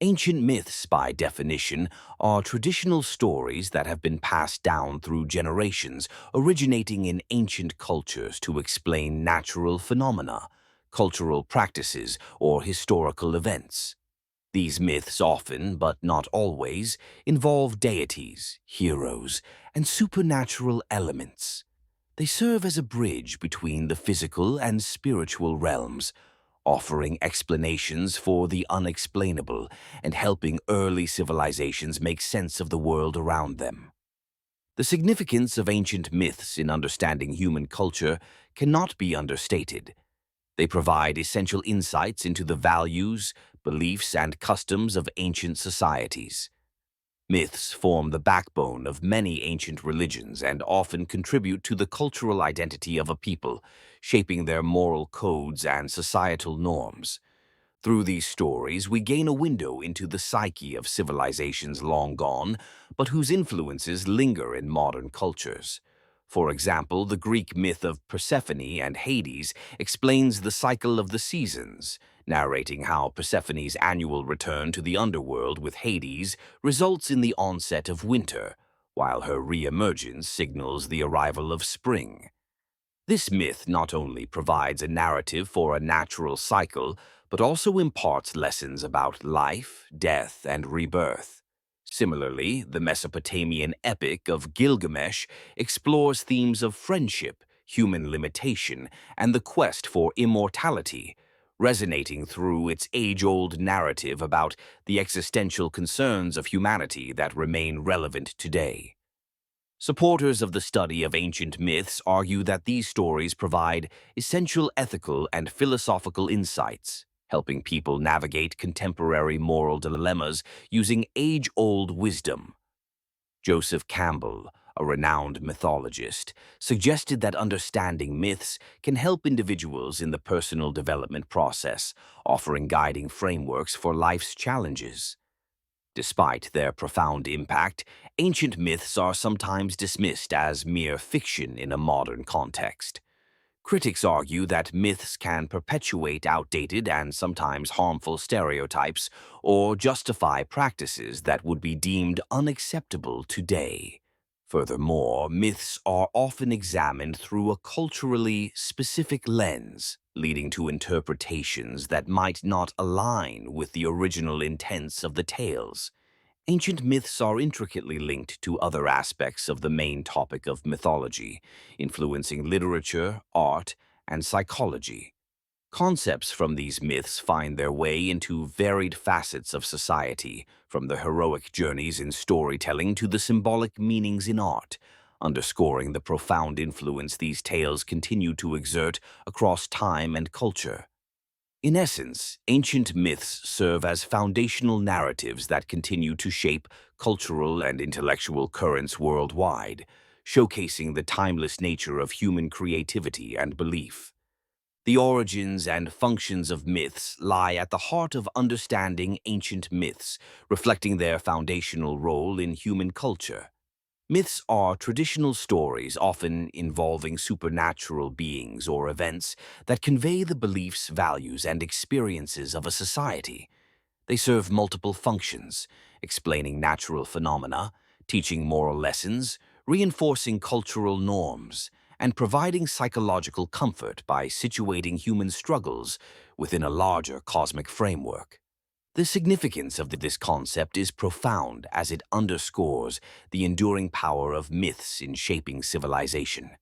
Ancient myths, by definition, are traditional stories that have been passed down through generations, originating in ancient cultures to explain natural phenomena, cultural practices, or historical events. These myths often, but not always, involve deities, heroes, and supernatural elements. They serve as a bridge between the physical and spiritual realms, offering explanations for the unexplainable and helping early civilizations make sense of the world around them. The significance of ancient myths in understanding human culture cannot be understated. They provide essential insights into the values, beliefs, and customs of ancient societies. Myths form the backbone of many ancient religions and often contribute to the cultural identity of a people, shaping their moral codes and societal norms. Through these stories, we gain a window into the psyche of civilizations long gone, but whose influences linger in modern cultures. For example, the Greek myth of Persephone and Hades explains the cycle of the seasons, narrating how Persephone's annual return to the underworld with Hades results in the onset of winter, while her re-emergence signals the arrival of spring. This myth not only provides a narrative for a natural cycle, but also imparts lessons about life, death, and rebirth. Similarly, the Mesopotamian Epic of Gilgamesh explores themes of friendship, human limitation, and the quest for immortality, resonating through its age-old narrative about the existential concerns of humanity that remain relevant today. Supporters of the study of ancient myths argue that these stories provide essential ethical and philosophical insights, helping people navigate contemporary moral dilemmas using age-old wisdom. Joseph Campbell, a renowned mythologist, suggested that understanding myths can help individuals in the personal development process, offering guiding frameworks for life's challenges. Despite their profound impact, ancient myths are sometimes dismissed as mere fiction in a modern context. Critics argue that myths can perpetuate outdated and sometimes harmful stereotypes or justify practices that would be deemed unacceptable today. Furthermore, myths are often examined through a culturally specific lens, leading to interpretations that might not align with the original intents of the tales. Ancient myths are intricately linked to other aspects of the main topic of mythology, influencing literature, art, and psychology. Concepts from these myths find their way into varied facets of society, from the heroic journeys in storytelling to the symbolic meanings in art, underscoring the profound influence these tales continue to exert across time and culture. In essence, ancient myths serve as foundational narratives that continue to shape cultural and intellectual currents worldwide, showcasing the timeless nature of human creativity and belief. The origins and functions of myths lie at the heart of understanding ancient myths, reflecting their foundational role in human culture. Myths are traditional stories often involving supernatural beings or events that convey the beliefs, values, and experiences of a society. They serve multiple functions, explaining natural phenomena, teaching moral lessons, reinforcing cultural norms, and providing psychological comfort by situating human struggles within a larger cosmic framework. The significance of this concept is profound as it underscores the enduring power of myths in shaping civilization.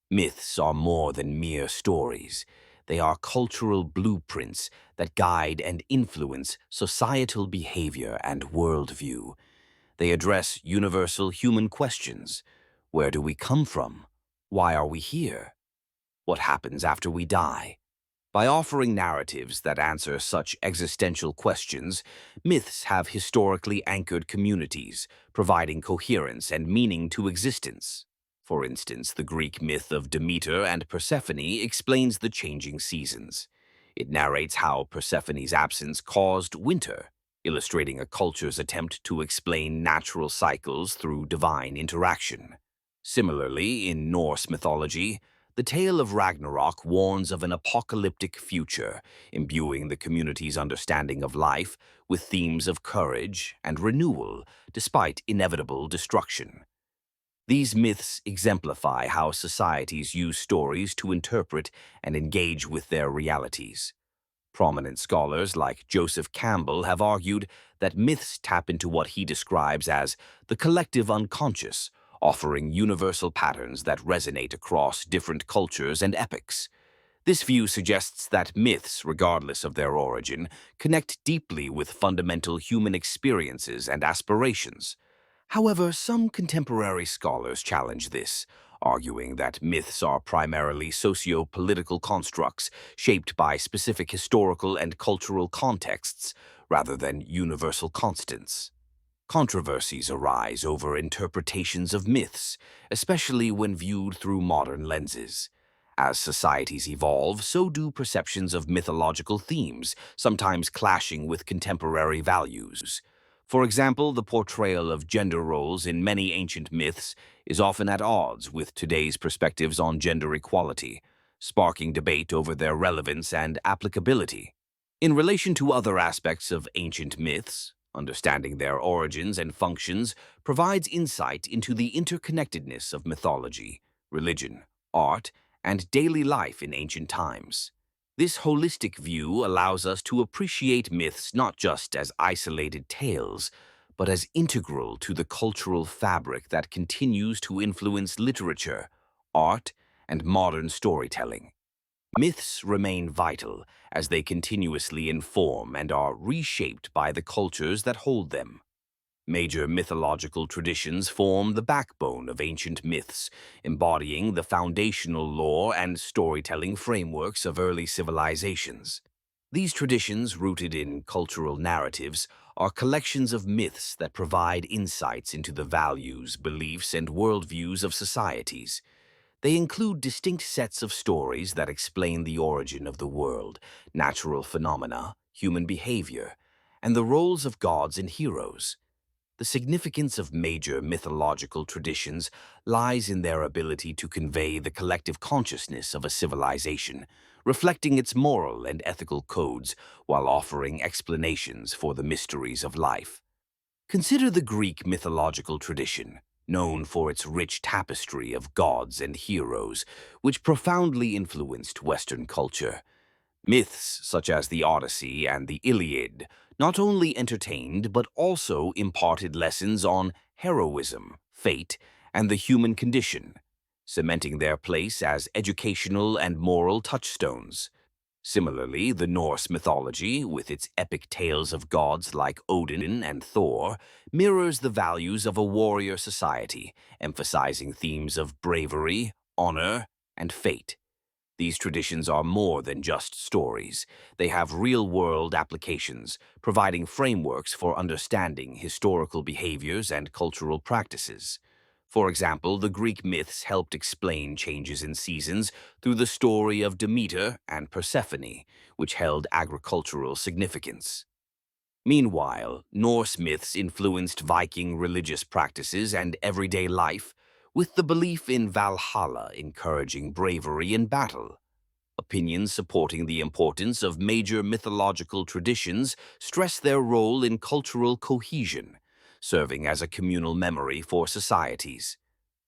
Myths are more than mere stories. They are cultural blueprints that guide and influence societal behavior and worldview. They address universal human questions. Where do we come from? Why are we here? What happens after we die? By offering narratives that answer such existential questions, myths have historically anchored communities, providing coherence and meaning to existence. For instance, the Greek myth of Demeter and Persephone explains the changing seasons. It narrates how Persephone's absence caused winter, illustrating a culture's attempt to explain natural cycles through divine interaction. Similarly, in Norse mythology, The tale of Ragnarok warns of an apocalyptic future, imbuing the community's understanding of life with themes of courage and renewal despite inevitable destruction. These myths exemplify how societies use stories to interpret and engage with their realities. Prominent scholars like Joseph Campbell have argued that myths tap into what he describes as the collective unconscious, offering universal patterns that resonate across different cultures and epochs. This view suggests that myths, regardless of their origin, connect deeply with fundamental human experiences and aspirations. However, some contemporary scholars challenge this, arguing that myths are primarily socio-political constructs shaped by specific historical and cultural contexts rather than universal constants. Controversies arise over interpretations of myths, especially when viewed through modern lenses. As societies evolve, so do perceptions of mythological themes, sometimes clashing with contemporary values. For example, the portrayal of gender roles in many ancient myths is often at odds with today's perspectives on gender equality, sparking debate over their relevance and applicability. In relation to other aspects of ancient myths, understanding their origins and functions provides insight into the interconnectedness of mythology, religion, art, and daily life in ancient times. This holistic view allows us to appreciate myths not just as isolated tales, but as integral to the cultural fabric that continues to influence literature, art, and modern storytelling. Myths remain vital as they continuously inform and are reshaped by the cultures that hold them. Major mythological traditions form the backbone of ancient myths, embodying the foundational lore and storytelling frameworks of early civilizations. These traditions, rooted in cultural narratives, are collections of myths that provide insights into the values, beliefs, and worldviews of societies. They include distinct sets of stories that explain the origin of the world, natural phenomena, human behavior, and the roles of gods and heroes. The significance of major mythological traditions lies in their ability to convey the collective consciousness of a civilization, reflecting its moral and ethical codes while offering explanations for the mysteries of life. Consider the Greek mythological tradition, known for its rich tapestry of gods and heroes, which profoundly influenced Western culture. Myths such as the Odyssey and the Iliad not only entertained but also imparted lessons on heroism, fate, and the human condition, cementing their place as educational and moral touchstones. Similarly, the Norse mythology, with its epic tales of gods like Odin and Thor, mirrors the values of a warrior society, emphasizing themes of bravery, honor, and fate. These traditions are more than just stories. They have real-world applications, providing frameworks for understanding historical behaviors and cultural practices. For example, the Greek myths helped explain changes in seasons through the story of Demeter and Persephone, which held agricultural significance. Meanwhile, Norse myths influenced Viking religious practices and everyday life, with the belief in Valhalla encouraging bravery in battle. Opinions supporting the importance of major mythological traditions stress their role in cultural cohesion, serving as a communal memory for societies.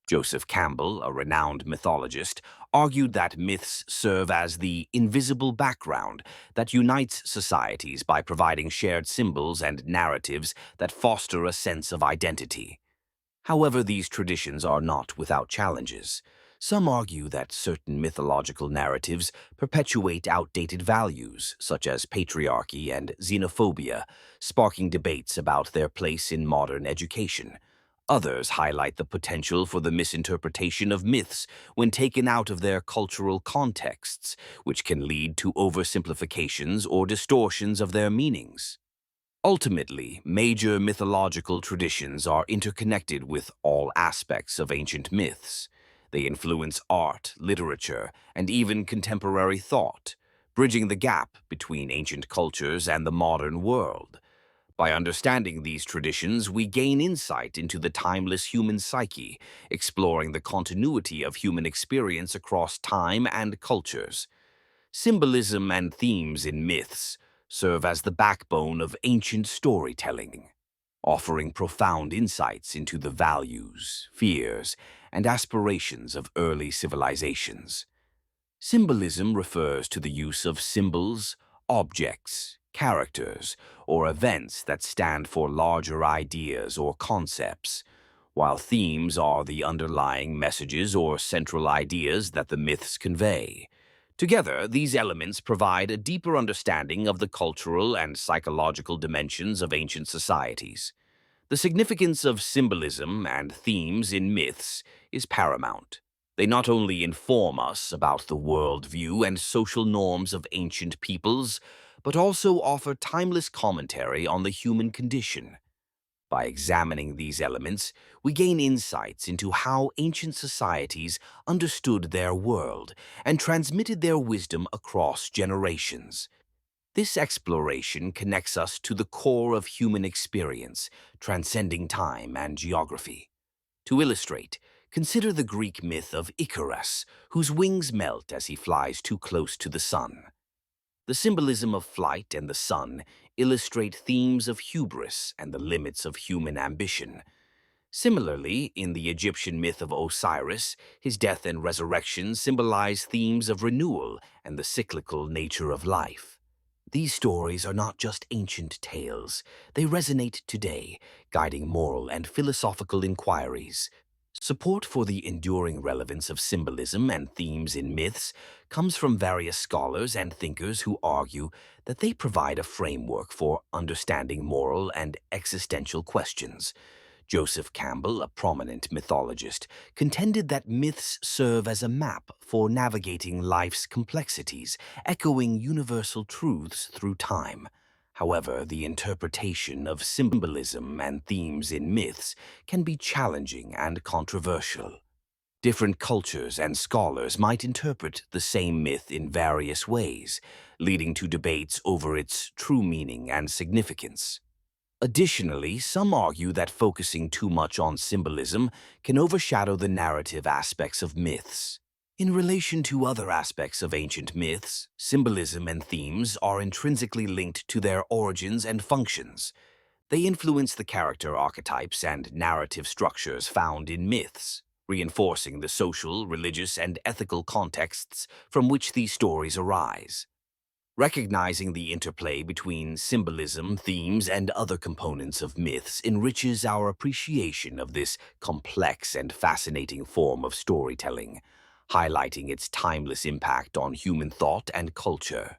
Joseph Campbell, a renowned mythologist, argued that myths serve as the invisible background that unites societies by providing shared symbols and narratives that foster a sense of identity. However, these traditions are not without challenges. Some argue that certain mythological narratives perpetuate outdated values, such as patriarchy and xenophobia, sparking debates about their place in modern education. Others highlight the potential for the misinterpretation of myths when taken out of their cultural contexts, which can lead to oversimplifications or distortions of their meanings. Ultimately, major mythological traditions are interconnected with all aspects of ancient myths. They influence art, literature, and even contemporary thought, bridging the gap between ancient cultures and the modern world. By understanding these traditions, we gain insight into the timeless human psyche, exploring the continuity of human experience across time and cultures. Symbolism and themes in myths serve as the backbone of ancient storytelling, offering profound insights into the values, fears, and aspirations of early civilizations. Symbolism refers to the use of symbols, objects, characters, or events that stand for larger ideas or concepts, while themes are the underlying messages or central ideas that the myths convey. Together, these elements provide a deeper understanding of the cultural and psychological dimensions of ancient societies. The significance of symbolism and themes in myths is paramount. They not only inform us about the worldview and social norms of ancient peoples, but also offer timeless commentary on the human condition. By examining these elements, we gain insights into how ancient societies understood their world and transmitted their wisdom across generations. This exploration connects us to the core of human experience, transcending time and geography. To illustrate, consider the Greek myth of Icarus, whose wings melt as he flies too close to the sun. The symbolism of flight and the sun illustrate themes of hubris and the limits of human ambition. Similarly, in the Egyptian myth of Osiris, his death and resurrection symbolize themes of renewal and the cyclical nature of life. These stories are not just ancient tales, they resonate today, guiding moral and philosophical inquiries. Support for the enduring relevance of symbolism and themes in myths comes from various scholars and thinkers who argue that they provide a framework for understanding moral and existential questions. Joseph Campbell, a prominent mythologist, contended that myths serve as a map for navigating life's complexities, echoing universal truths through time. However, the interpretation of symbolism and themes in myths can be challenging and controversial. Different cultures and scholars might interpret the same myth in various ways, leading to debates over its true meaning and significance. Additionally, some argue that focusing too much on symbolism can overshadow the narrative aspects of myths. In relation to other aspects of ancient myths, symbolism and themes are intrinsically linked to their origins and functions. They influence the character archetypes and narrative structures found in myths, reinforcing the social, religious, and ethical contexts from which these stories arise. Recognizing the interplay between symbolism, themes, and other components of myths enriches our appreciation of this complex and fascinating form of storytelling, highlighting its timeless impact on human thought and culture.